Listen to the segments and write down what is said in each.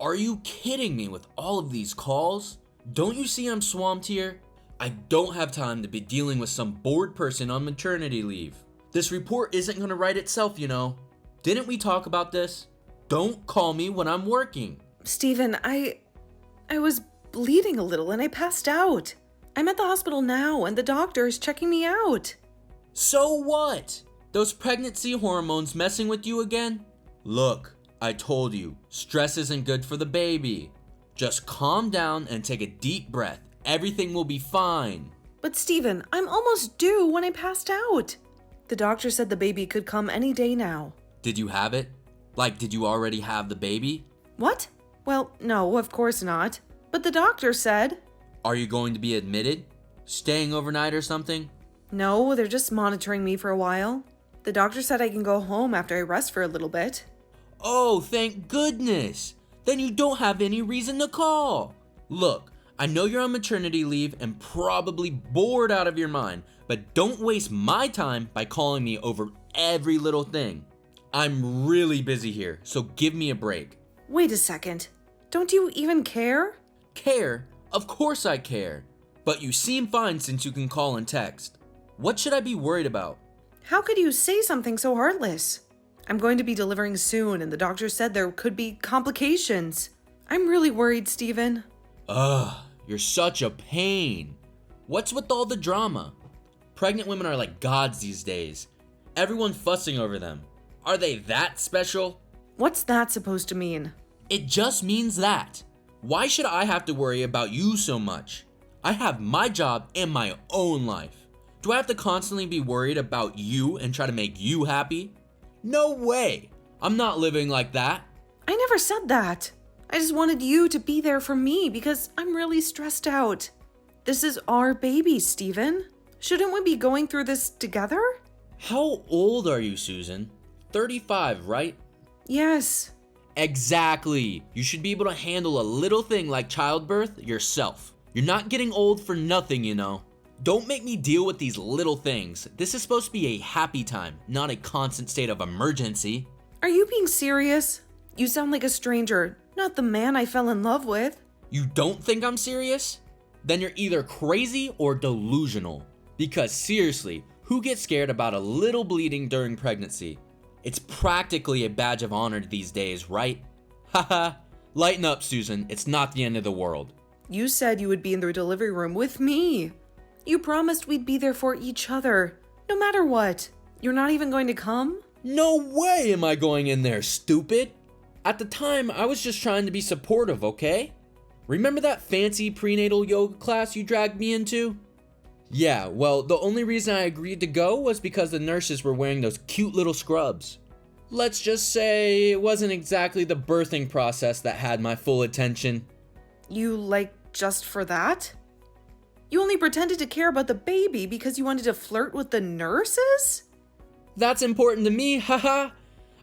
Are you kidding me with all of these calls? Don't you see I'm swamped here? I don't have time to be dealing with some bored person on maternity leave. This report isn't going to write itself, you know. Didn't we talk about this? Don't call me when I'm working. Steven, I was bleeding a little and I passed out. I'm at the hospital now and the doctor is checking me out. So what? Those pregnancy hormones messing with you again? Look, I told you, stress isn't good for the baby. Just calm down and take a deep breath. Everything will be fine. But Steven, I'm almost due when I passed out. The doctor said the baby could come any day now. Did you have it? Like, did you already have the baby? What? Well, no, of course not. But the doctor said... Are you going to be admitted? Staying overnight or something? No, they're just monitoring me for a while. The doctor said I can go home after I rest for a little bit. Oh, thank goodness. Then you don't have any reason to call. Look, I know you're on maternity leave and probably bored out of your mind, but don't waste my time by calling me over every little thing. I'm really busy here, so give me a break. Wait a second. Don't you even care? Care? Of course I care. But you seem fine since you can call and text. What should I be worried about? How could you say something so heartless? I'm going to be delivering soon and the doctor said there could be complications. I'm really worried, Steven. Ugh, you're such a pain. What's with all the drama? Pregnant women are like gods these days. Everyone's fussing over them. Are they that special? What's that supposed to mean? It just means that. Why should I have to worry about you so much? I have my job and my own life. Do I have to constantly be worried about you and try to make you happy? No way. I'm not living like that. I never said that. I just wanted you to be there for me because I'm really stressed out. This is our baby, Steven. Shouldn't we be going through this together? How old are you, Susan? 35, right? Yes. Exactly. You should be able to handle a little thing like childbirth yourself. You're not getting old for nothing, you know. Don't make me deal with these little things. This is supposed to be a happy time, not a constant state of emergency. Are you being serious? You sound like a stranger, not the man I fell in love with. You don't think I'm serious? Then you're either crazy or delusional. Because seriously, who gets scared about a little bleeding during pregnancy? It's practically a badge of honor these days, right? Haha, lighten up, Susan. It's not the end of the world. You said you would be in the delivery room with me. You promised we'd be there for each other, no matter what. You're not even going to come? No way am I going in there, stupid. At the time, I was just trying to be supportive, okay? Remember that fancy prenatal yoga class you dragged me into? Yeah, well, the only reason I agreed to go was because the nurses were wearing those cute little scrubs. Let's just say it wasn't exactly the birthing process that had my full attention. You, like, just for that? You only pretended to care about the baby because you wanted to flirt with the nurses? That's important to me, haha.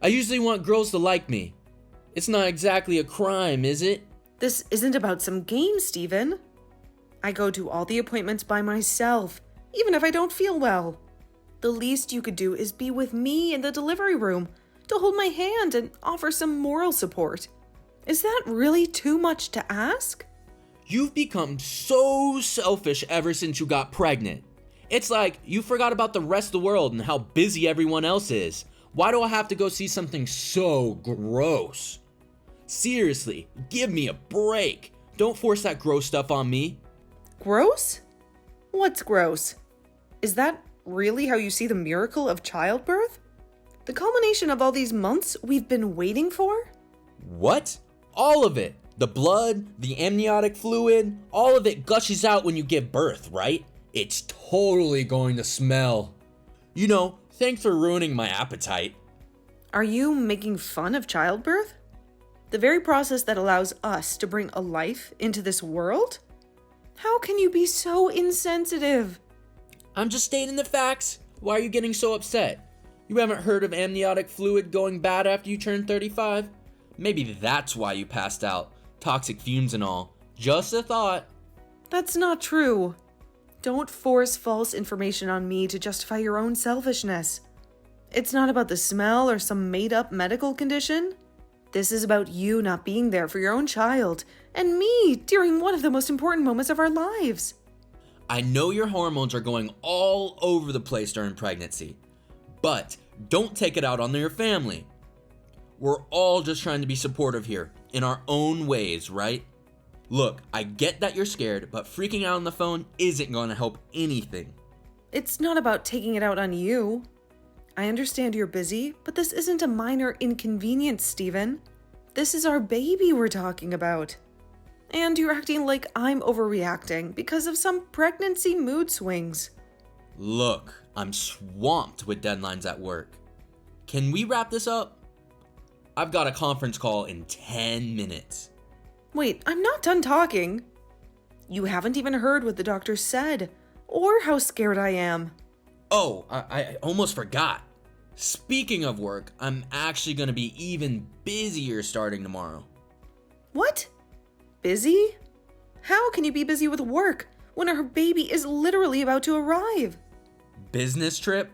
I usually want girls to like me. It's not exactly a crime, is it? This isn't about some game, Steven. I go to all the appointments by myself, even if I don't feel well. The least you could do is be with me in the delivery room to hold my hand and offer some moral support. Is that really too much to ask? You've become so selfish ever since you got pregnant. It's like you forgot about the rest of the world and how busy everyone else is. Why do I have to go see something so gross? Seriously, give me a break. Don't force that gross stuff on me. Gross? What's gross? Is that really how you see the miracle of childbirth? The culmination of all these months we've been waiting for? What? All of it. The blood, the amniotic fluid, all of it gushes out when you give birth, right? It's totally going to smell. You know, thanks for ruining my appetite. Are you making fun of childbirth? The very process that allows us to bring a life into this world? How can you be so insensitive? I'm just stating the facts. Why are you getting so upset? You haven't heard of amniotic fluid going bad after you turn 35? Maybe that's why you passed out. Toxic fumes and all. Just a thought. That's not true. Don't force false information on me to justify your own selfishness. It's not about the smell or some made-up medical condition. This is about you not being there for your own child, and me during one of the most important moments of our lives. I know your hormones are going all over the place during pregnancy, but don't take it out on your family. We're all just trying to be supportive here, in our own ways, right? Look, I get that you're scared, but freaking out on the phone isn't going to help anything. It's not about taking it out on you. I understand you're busy, but this isn't a minor inconvenience, Stephen. This is our baby we're talking about. And you're acting like I'm overreacting because of some pregnancy mood swings. Look, I'm swamped with deadlines at work. Can we wrap this up? I've got a conference call in 10 minutes. Wait, I'm not done talking. You haven't even heard what the doctor said, or how scared I am. Oh, I almost forgot. Speaking of work, I'm actually going to be even busier starting tomorrow. What? Busy? How can you be busy with work when our baby is literally about to arrive? Business trip?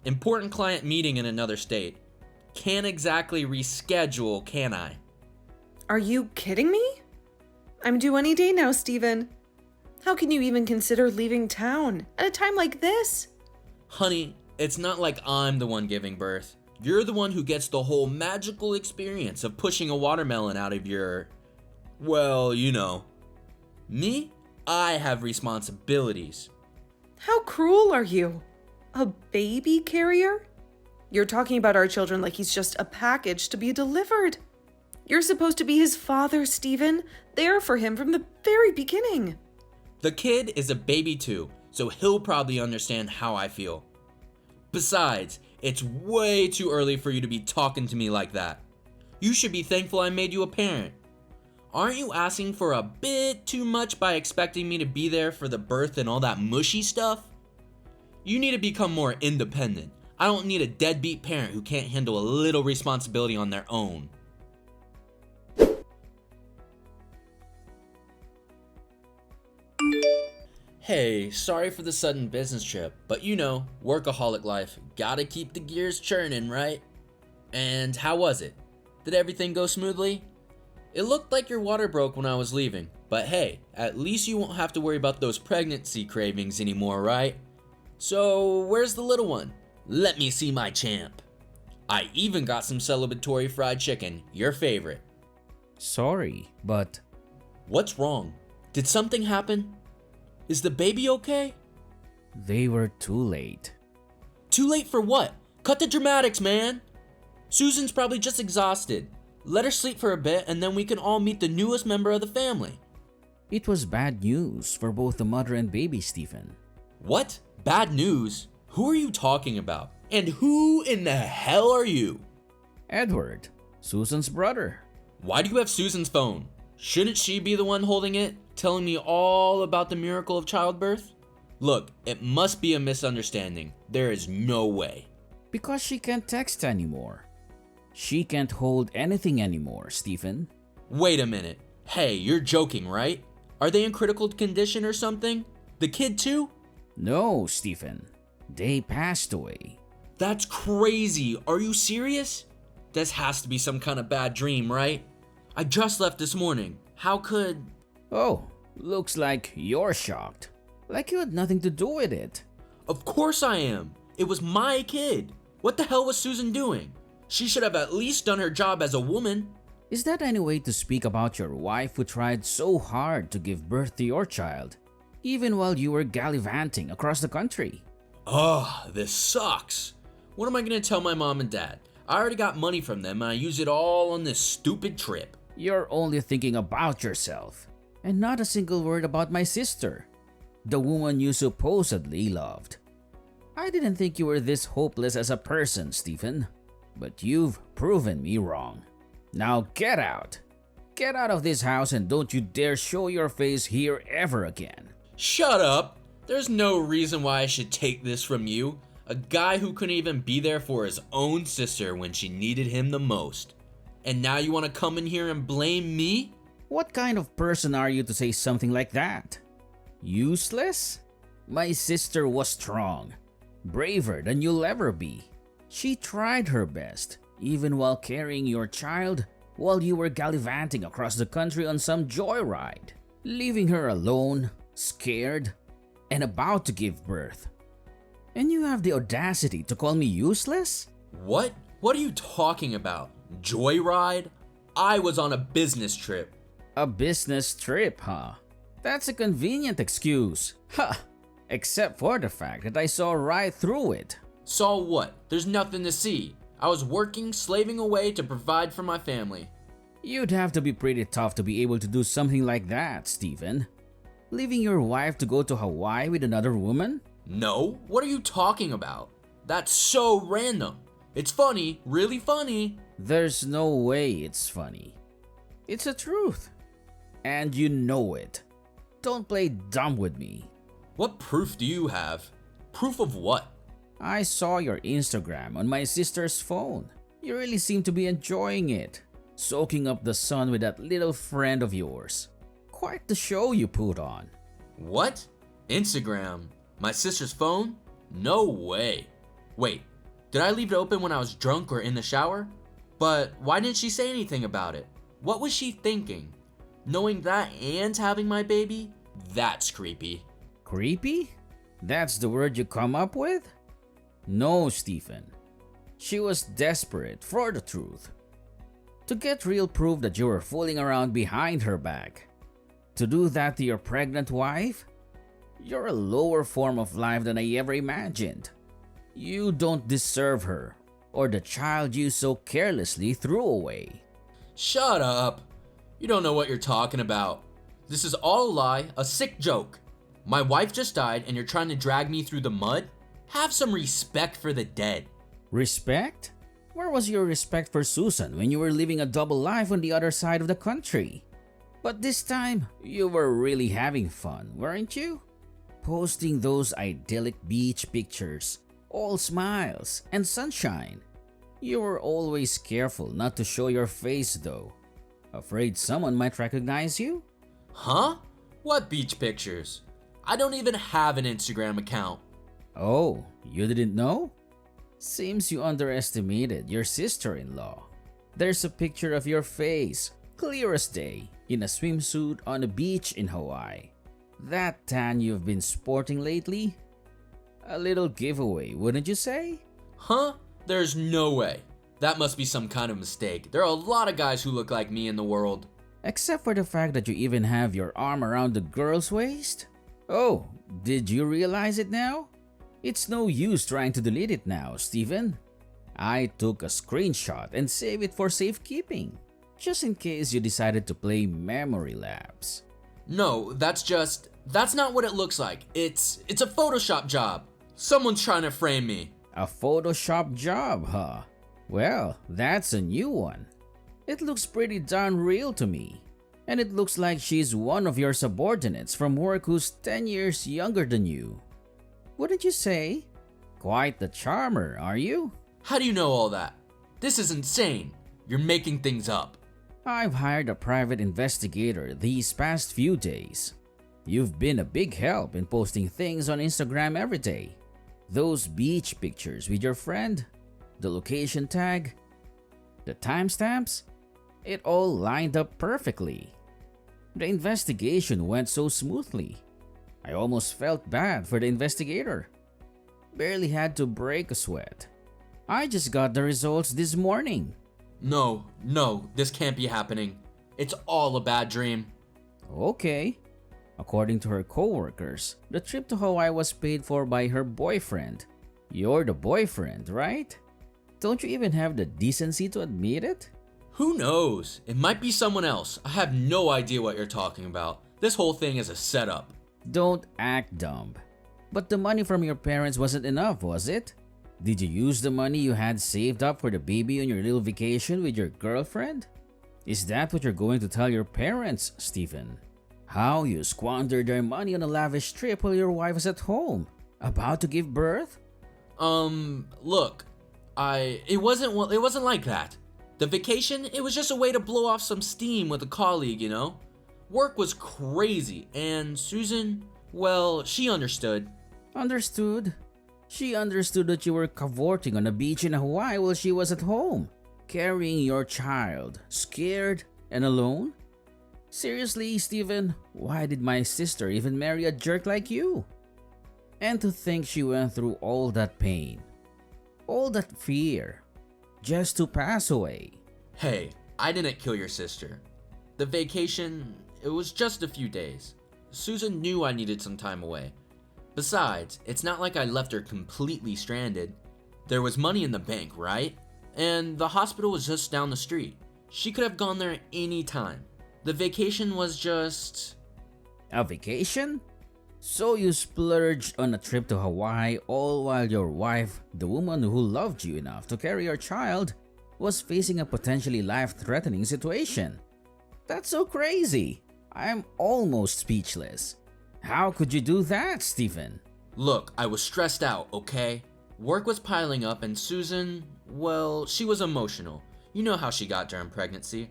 Important client meeting in another state. Can't exactly reschedule, can I? Are you kidding me? I'm due any day now, Stephen. How can you even consider leaving town at a time like this? Honey, it's not like I'm the one giving birth. You're the one who gets the whole magical experience of pushing a watermelon out of your... well, you know. Me? I have responsibilities. How cruel are you? A baby carrier? You're talking about our children like he's just a package to be delivered. You're supposed to be his father, Stephen, there for him from the very beginning. The kid is a baby too, so he'll probably understand how I feel. Besides, it's way too early for you to be talking to me like that. You should be thankful I made you a parent. Aren't you asking for a bit too much by expecting me to be there for the birth and all that mushy stuff? You need to become more independent. I don't need a deadbeat parent who can't handle a little responsibility on their own. Hey, sorry for the sudden business trip, but you know, workaholic life, gotta keep the gears churning, right? And how was it? Did everything go smoothly? It looked like your water broke when I was leaving, but hey, at least you won't have to worry about those pregnancy cravings anymore, right? So, where's the little one? Let me see my champ. I even got some celebratory fried chicken, your favorite. Sorry, but What's wrong? Did something happen? Is the baby okay? they were too late. Too late for what? Cut the dramatics, man! Susan's probably just exhausted. Let her sleep for a bit and then we can all meet the newest member of the family. It was bad news for both the mother and baby, Stephen. What? Bad news? Who are you talking about? And who in the hell are you? Edward, Susan's brother. Why do you have Susan's phone? Shouldn't she be the one holding it, telling me all about the miracle of childbirth? Look, it must be a misunderstanding. There is no way. Because she can't text anymore. She can't hold anything anymore, Stephen. Wait a minute. Hey, you're joking, right? Are they in critical condition or something? The kid too? No, Stephen. They passed away. That's crazy. Are you serious? This has to be some kind of bad dream, right? I just left this morning. How could... Oh, looks like you're shocked. Like you had nothing to do with it. Of course I am. It was my kid. What the hell was Susan doing? She should have at least done her job as a woman. Is that any way to speak about your wife who tried so hard to give birth to your child, even while you were gallivanting across the country? Ugh, this sucks. What am I gonna tell my mom and dad? I already got money from them and I use it all on this stupid trip. You're only thinking about yourself, and not a single word about my sister, the woman you supposedly loved. I didn't think you were this hopeless as a person, Stephen, but you've proven me wrong. Now get out. Get out of this house and don't you dare show your face here ever again. Shut up. There's no reason why I should take this from you. A guy who couldn't even be there for his own sister when she needed him the most. And now you want to come in here and blame me? What kind of person are you to say something like that? Useless? My sister was strong, braver than you'll ever be. She tried her best, even while carrying your child while you were gallivanting across the country on some joyride, leaving her alone, scared, and about to give birth. And you have the audacity to call me useless? What? What are you talking about? Joyride? I was on a business trip. A business trip, huh? That's a convenient excuse. Ha! Except for the fact that I saw right through it. Saw what? There's nothing to see. I was working, slaving away to provide for my family. You'd have to be pretty tough to be able to do something like that, Stephen. Leaving your wife to go to Hawaii with another woman? No, what are you talking about? That's so random. It's funny, really funny. There's no way it's funny. It's the truth. And you know it. Don't play dumb with me. What proof do you have? Proof of what? I saw your Instagram on my sister's phone. You really seem to be enjoying it. Soaking up the sun with that little friend of yours. Quite the show you put on. What? Instagram? My sister's phone? No way. Wait, did I leave it open when I was drunk or in the shower? But why didn't she say anything about it? What was she thinking? Knowing that and having my baby? That's creepy. Creepy? That's the word you come up with? No, Stephen. She was desperate for the truth. To get real proof that you were fooling around behind her back. To do that to your pregnant wife? You're a lower form of life than I ever imagined. You don't deserve her, or the child you so carelessly threw away. Shut up. You don't know what you're talking about. This is all a lie, a sick joke. My wife just died and you're trying to drag me through the mud? Have some respect for the dead. Respect? Where was your respect for Susan when you were living a double life on the other side of the country? But this time, you were really having fun, weren't you? Posting those idyllic beach pictures, all smiles and sunshine. You were always careful not to show your face though. Afraid someone might recognize you? Huh? What beach pictures? I don't even have an Instagram account. Oh, you didn't know? Seems you underestimated your sister-in-law. There's a picture of your face, clear as day, in a swimsuit on a beach in Hawaii. That tan you've been sporting lately? A little giveaway, wouldn't you say? Huh? There's no way. That must be some kind of mistake. There are a lot of guys who look like me in the world. Except for the fact that you even have your arm around the girl's waist? Oh, did you realize it now? It's no use trying to delete it now, Stephen. I took a screenshot and saved it for safekeeping, just in case you decided to play memory lapse. No, that's not what it looks like. It's a Photoshop job. Someone's trying to frame me. A Photoshop job, huh? Well, that's a new one. It looks pretty darn real to me. And it looks like she's one of your subordinates from work who's 10 years younger than you. Wouldn't you say? Quite the charmer, are you? How do you know all that? This is insane. You're making things up. I've hired a private investigator these past few days. You've been a big help in posting things on Instagram every day. Those beach pictures with your friend, the location tag, the timestamps, it all lined up perfectly. The investigation went so smoothly. I almost felt bad for the investigator. Barely had to break a sweat. I just got the results this morning. No, this can't be happening. It's all a bad dream. Okay. According to her coworkers, the trip to Hawaii was paid for by her boyfriend. You're the boyfriend, right? Don't you even have the decency to admit it? Who knows? It might be someone else. I have no idea what you're talking about. This whole thing is a setup. Don't act dumb. But the money from your parents wasn't enough, was it? Did you use the money you had saved up for the baby on your little vacation with your girlfriend? Is that what you're going to tell your parents, Stephen? How you squandered their money on a lavish trip while your wife was at home, about to give birth? Look, it wasn't like that. The vacation, it was just a way to blow off some steam with a colleague, you know? Work was crazy, and Susan, well, she understood. Understood? She understood that you were cavorting on a beach in Hawaii while she was at home. Carrying your child, scared and alone? Seriously, Stephen, why did my sister even marry a jerk like you? And to think she went through all that pain, all that fear, just to pass away. Hey, I didn't kill your sister. The vacation, it was just a few days. Susan knew I needed some time away. Besides, it's not like I left her completely stranded. There was money in the bank, right? And the hospital was just down the street. She could have gone there any time. The vacation was just... A vacation? So you splurged on a trip to Hawaii all while your wife, the woman who loved you enough to carry your child, was facing a potentially life-threatening situation. That's so crazy. I'm almost speechless. How could you do that, Stephen? Look, I was stressed out, okay? Work was piling up and Susan, well, she was emotional. You know how she got during pregnancy.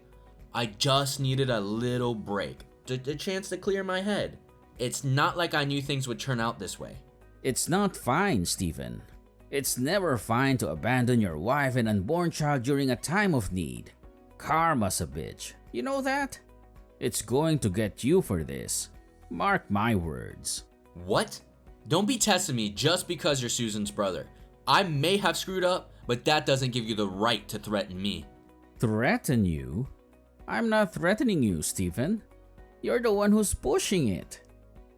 I just needed a little break, a chance to clear my head. It's not like I knew things would turn out this way. It's not fine, Stephen. It's never fine to abandon your wife and unborn child during a time of need. Karma's a bitch. You know that? It's going to get you for this. Mark my words. What? Don't be testing me just because you're Susan's brother. I may have screwed up, but that doesn't give you the right to threaten me. Threaten you? I'm not threatening you, Stephen. You're the one who's pushing it.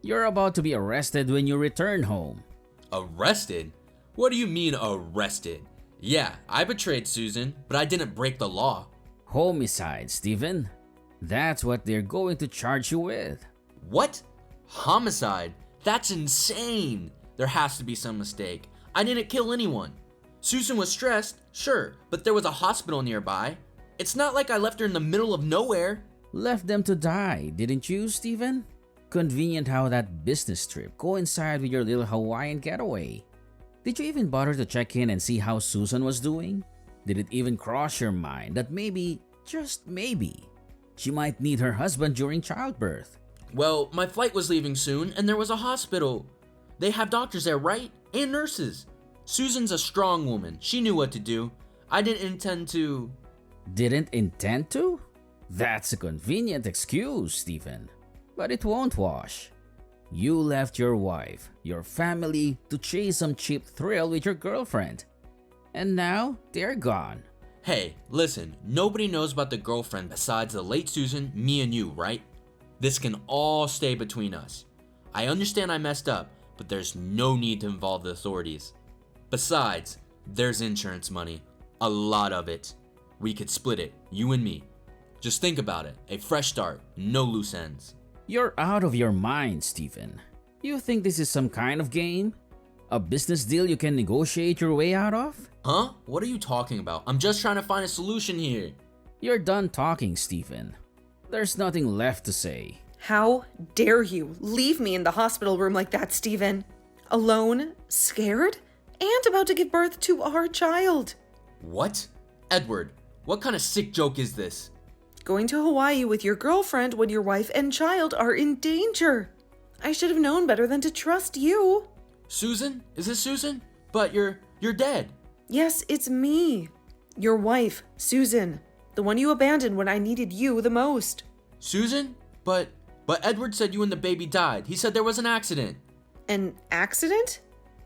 You're about to be arrested when you return home. Arrested? What do you mean arrested? Yeah, I betrayed Susan, but I didn't break the law. Homicide, Stephen. That's what they're going to charge you with. What? Homicide? That's insane! There has to be some mistake. I didn't kill anyone. Susan was stressed, sure, but there was a hospital nearby. It's not like I left her in the middle of nowhere. Left them to die, didn't you, Stephen? Convenient how that business trip coincided with your little Hawaiian getaway. Did you even bother to check in and see how Susan was doing? Did it even cross your mind that maybe, just maybe, she might need her husband during childbirth? Well, my flight was leaving soon and there was a hospital. They have doctors there, right? And nurses. Susan's a strong woman. She knew what to do. I didn't intend to... Didn't intend to? That's a convenient excuse, Stephen. But it won't wash. You left your wife, your family, to chase some cheap thrill with your girlfriend. And now, they're gone. Hey, listen, nobody knows about the girlfriend besides the late Susan, me and you, right? This can all stay between us. I understand I messed up, but there's no need to involve the authorities. Besides, there's insurance money. A lot of it. We could split it, you and me. Just think about it. A fresh start, no loose ends. You're out of your mind, Stephen. You think this is some kind of game? A business deal you can negotiate your way out of? Huh? What are you talking about? I'm just trying to find a solution here. You're done talking, Stephen. There's nothing left to say. How dare you leave me in the hospital room like that, Stephen? Alone, scared, and about to give birth to our child. What? Edward, what kind of sick joke is this? Going to Hawaii with your girlfriend when your wife and child are in danger. I should have known better than to trust you. Susan? Is this Susan? But you're dead. Yes, it's me. Your wife, Susan. The one you abandoned when I needed you the most. Susan? But Edward said you and the baby died. He said there was an accident. An accident?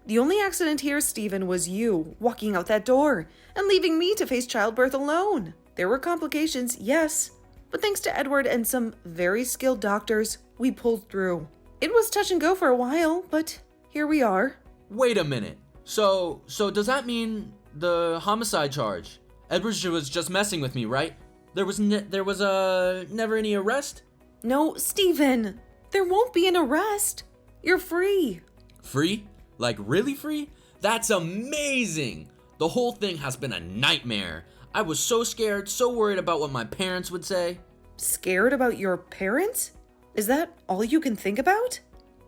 The only accident here, Stephen, was you walking out that door and leaving me to face childbirth alone. There were complications, yes, but thanks to Edward and some very skilled doctors, we pulled through. It was touch and go for a while, but here we are. Wait a minute. So does that mean the homicide charge? Edward was just messing with me, right? There was never any arrest? No, Stephen, there won't be an arrest. You're free. Free? Like really free? That's amazing! The whole thing has been a nightmare. I was so scared, so worried about what my parents would say. Scared about your parents? Is that all you can think about?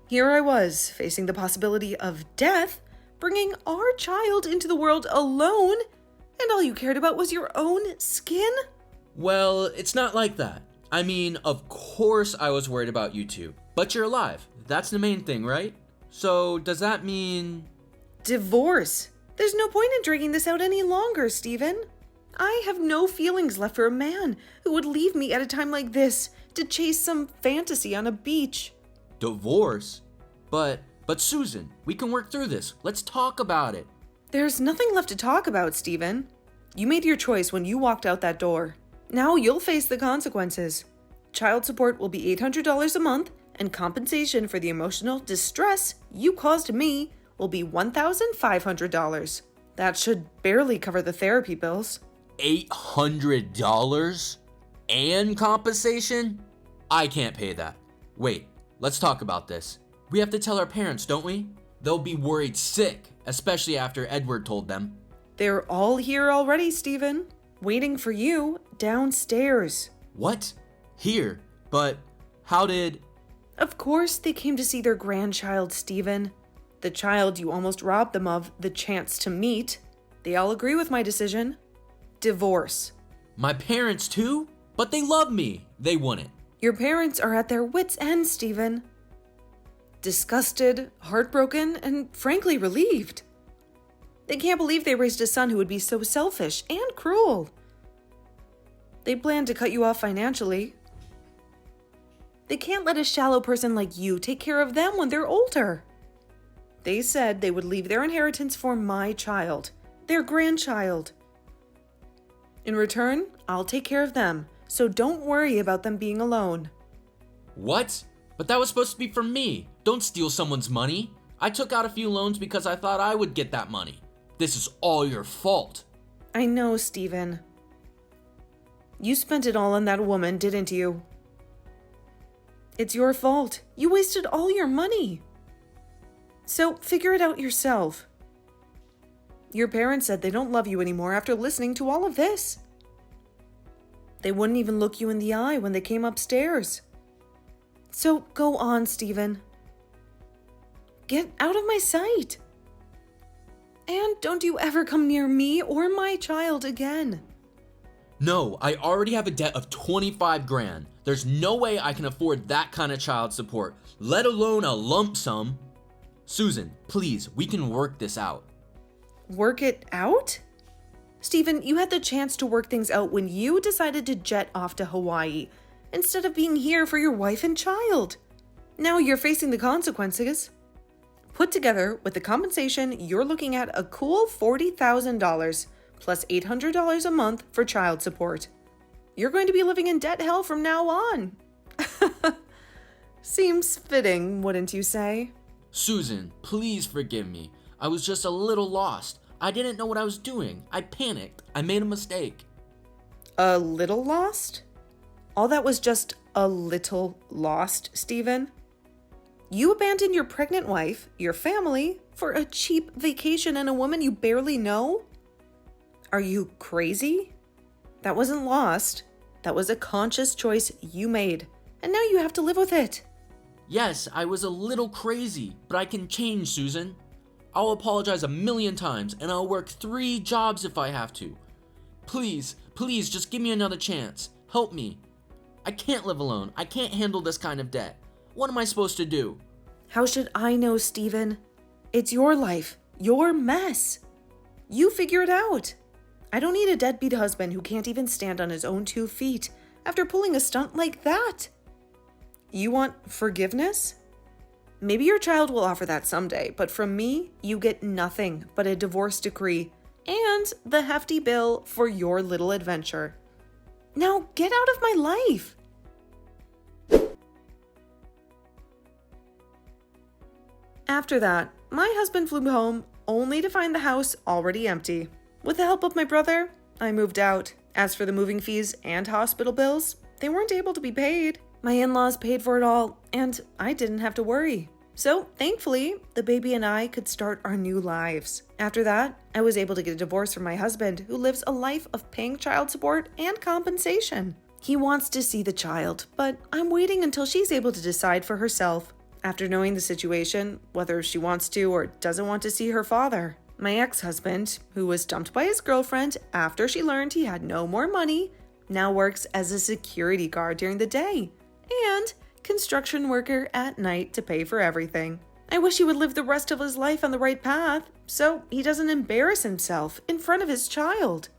Here I was, facing the possibility of death, bringing our child into the world alone, and all you cared about was your own skin? Well, it's not like that. I mean, of course I was worried about you two, but you're alive. That's the main thing, right? So, does that mean... Divorce. There's no point in dragging this out any longer, Stephen. I have no feelings left for a man who would leave me at a time like this to chase some fantasy on a beach. Divorce? But Susan, we can work through this. Let's talk about it. There's nothing left to talk about, Stephen. You made your choice when you walked out that door. Now you'll face the consequences. Child support will be $800 a month, and compensation for the emotional distress you caused me will be $1,500. That should barely cover the therapy bills. $800? And compensation? I can't pay that. Wait, let's talk about this. We have to tell our parents, don't we? They'll be worried sick, especially after Edward told them. They're all here already, Stephen. Waiting for you downstairs. What? Here? But how did... Of course they came to see their grandchild, Stephen. The child you almost robbed them of the chance to meet. They all agree with my decision. Divorce. My parents too? But they love me. They wouldn't. Your parents are at their wits' end, Stephen. Disgusted, heartbroken, and frankly relieved. They can't believe they raised a son who would be so selfish and cruel. They plan to cut you off financially. They can't let a shallow person like you take care of them when they're older. They said they would leave their inheritance for my child, their grandchild. In return, I'll take care of them, so don't worry about them being alone. What? But that was supposed to be for me. Don't steal someone's money. I took out a few loans because I thought I would get that money. This is all your fault. I know, Stephen. You spent it all on that woman, didn't you? It's your fault. You wasted all your money. So figure it out yourself. Your parents said they don't love you anymore after listening to all of this. They wouldn't even look you in the eye when they came upstairs. So go on, Stephen. Get out of my sight. And don't you ever come near me or my child again. No, I already have a debt of 25 grand. There's no way I can afford that kind of child support, let alone a lump sum. Susan, please, we can work this out. Work it out? Stephen, you had the chance to work things out when you decided to jet off to Hawaii instead of being here for your wife and child. Now you're facing the consequences. Put together with the compensation, you're looking at a cool $40,000 plus $800 a month for child support. You're going to be living in debt hell from now on. Seems fitting, wouldn't you say? Susan, please forgive me. I was just a little lost. I didn't know what I was doing. I panicked. I made a mistake. A little lost? All that was just a little lost, Stephen. You abandoned your pregnant wife, your family, for a cheap vacation and a woman you barely know? Are you crazy? That wasn't lost. That was a conscious choice you made, and now you have to live with it. Yes, I was a little crazy, but I can change, Susan. I'll apologize 1,000,000 times, and I'll work 3 jobs if I have to. Please, please, just give me another chance. Help me. I can't live alone. I can't handle this kind of debt. What am I supposed to do? How should I know, Stephen? It's your life, your mess. You figure it out. I don't need a deadbeat husband who can't even stand on his own 2 feet after pulling a stunt like that. You want forgiveness? Maybe your child will offer that someday, but from me, you get nothing but a divorce decree and the hefty bill for your little adventure. Now get out of my life. After that, my husband flew home only to find the house already empty. With the help of my brother, I moved out. As for the moving fees and hospital bills, they weren't able to be paid. My in-laws paid for it all, and I didn't have to worry. So, thankfully, the baby and I could start our new lives. After that, I was able to get a divorce from my husband, who lives a life of paying child support and compensation. He wants to see the child, but I'm waiting until she's able to decide for herself. After knowing the situation, whether she wants to or doesn't want to see her father. My ex-husband, who was dumped by his girlfriend after she learned he had no more money, now works as a security guard during the day and construction worker at night to pay for everything. I wish he would live the rest of his life on the right path so he doesn't embarrass himself in front of his child.